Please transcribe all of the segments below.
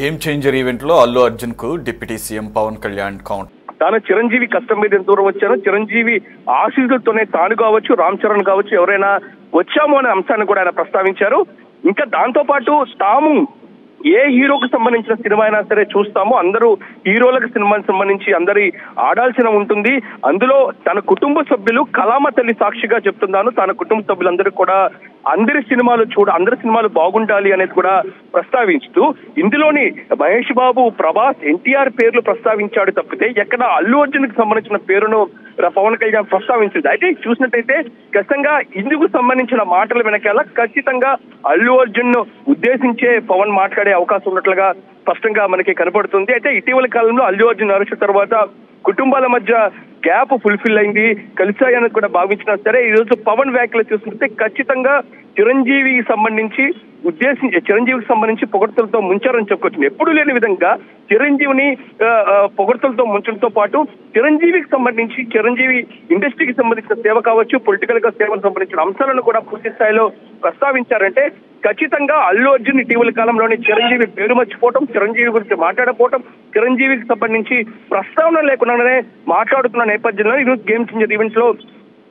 Game changer event లో అల్లు అర్జున్ కు deputy CM Pawan Kalyan count. తాను చిరంజీవి కష్టం మీద ఎంత దూరం వచ్చానో, చిరంజీవి ఆశీస్సులతోనే తాను కావచ్చు, రామ్ చరణ్ కావచ్చు, ఎవరైనా వచ్చాము అనే అంశాన్ని కూడా ఆయన ప్రస్తావించారు. ఇంకా దాంతో పాటు తాము ఏ హీరోకు సంబంధించిన సినిమా అయినా సరే చూస్తాము, అందరూ హీరోలకు సినిమాకి సంబంధించి అందరి ఆడాల్సిన ఉంటుంది. అందులో తన కుటుంబ సభ్యులు కళామ తల్లి సాక్షిగా చెప్తున్నాను, తన కుటుంబ సభ్యులందరూ కూడా అందరి సినిమాలు బాగుండాలి అనేది కూడా ప్రస్తావించుతూ ఇందులోని మహేష్ బాబు, ప్రభాస్, ఎన్టీఆర్ పేర్లు ప్రస్తావించాడు తప్పితే ఎక్కడ అల్లు అర్జున్ కి సంబంధించిన పేరును పవన్ కళ్యాణ్ ప్రస్తావించింది. అయితే చూసినట్టయితే ఖచ్చితంగా ఇందుకు సంబంధించిన మాటల వెనకాల ఖచ్చితంగా అల్లు అర్జున్ ను ఉద్దేశించే పవన్ మాట్లాడే అవకాశం ఉన్నట్లుగా స్పష్టంగా మనకి కనపడుతుంది. అయితే ఇటీవల కాలంలో అల్లు అర్జున్ అరెస్ట్ తర్వాత కుటుంబాల మధ్య గ్యాప్ ఫుల్ఫిల్ అయింది, కలిసాయని కూడా భావించినా సరే ఈ రోజు పవన్ వ్యాఖ్యలు చూస్తుంటే ఖచ్చితంగా చిరంజీవికి సంబంధించి పొగడ్తలతో ముంచారని చెప్పుకోవచ్చు. ఎప్పుడు లేని విధంగా చిరంజీవిని పొగడ్తలతో ముంచడంతో పాటు చిరంజీవి ఇండస్ట్రీకి సంబంధించిన సేవ కావచ్చు, పొలిటికల్ గా సేవకు సంబంధించిన అంశాలను కూడా పూర్తి స్థాయిలో ప్రస్తావించారంటే ఖచ్చితంగా అల్లు అర్జున్ ఇటీవల కాలంలోని చిరంజీవి పేరు మర్చిపోవటం, చిరంజీవి గురించి మాట్లాడకపోవటం, చిరంజీవికి సంబంధించి ప్రస్తావన లేకుండానే మాట్లాడుతున్న నేపథ్యంలో ఈరోజు గేమ్ చేంజర్ ఈవెంట్స్ లో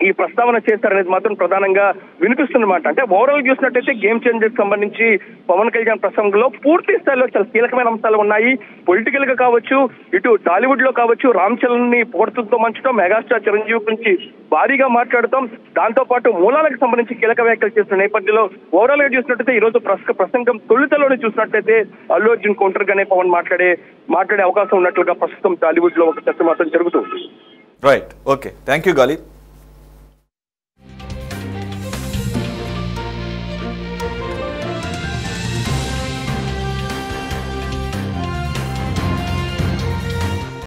ఈ ప్రస్తావన చేస్తారనేది మాత్రం ప్రధానంగా వినిపిస్తున్నమాట. అంటే ఓవరాల్ చూసినట్టయితే గేమ్ చేంజర్ సంబంధించి పవన్ కళ్యాణ్ ప్రసంగంలో పూర్తి స్థాయిలో చాలా కీలకమైన అంశాలు ఉన్నాయి. పొలిటికల్ గా కావచ్చు, ఇటు టాలీవుడ్ లో కావచ్చు, రామ్ చరణ్ ని పొగడ్తలతో మంచడం, మెగాస్టార్ చిరంజీవి గురించి భారీగా మాట్లాడతాం, దాంతో పాటు మూలాలకు సంబంధించి కీలక వ్యాఖ్యలు చేసిన నేపథ్యంలో ఓవరాల్ గా చూసినట్టయితే ఈ రోజు ప్రసంగం తొలుతలోనే చూసినట్టయితే అల్లు అర్జున్ కౌంటర్ గానే పవన్ మాట్లాడే అవకాశం ఉన్నట్లుగా ప్రస్తుతం టాలీవుడ్ లో ఒక చర్చ మాత్రం జరుగుతుంది. రైట్, ఓకే, థ్యాంక్ యూ గాలి.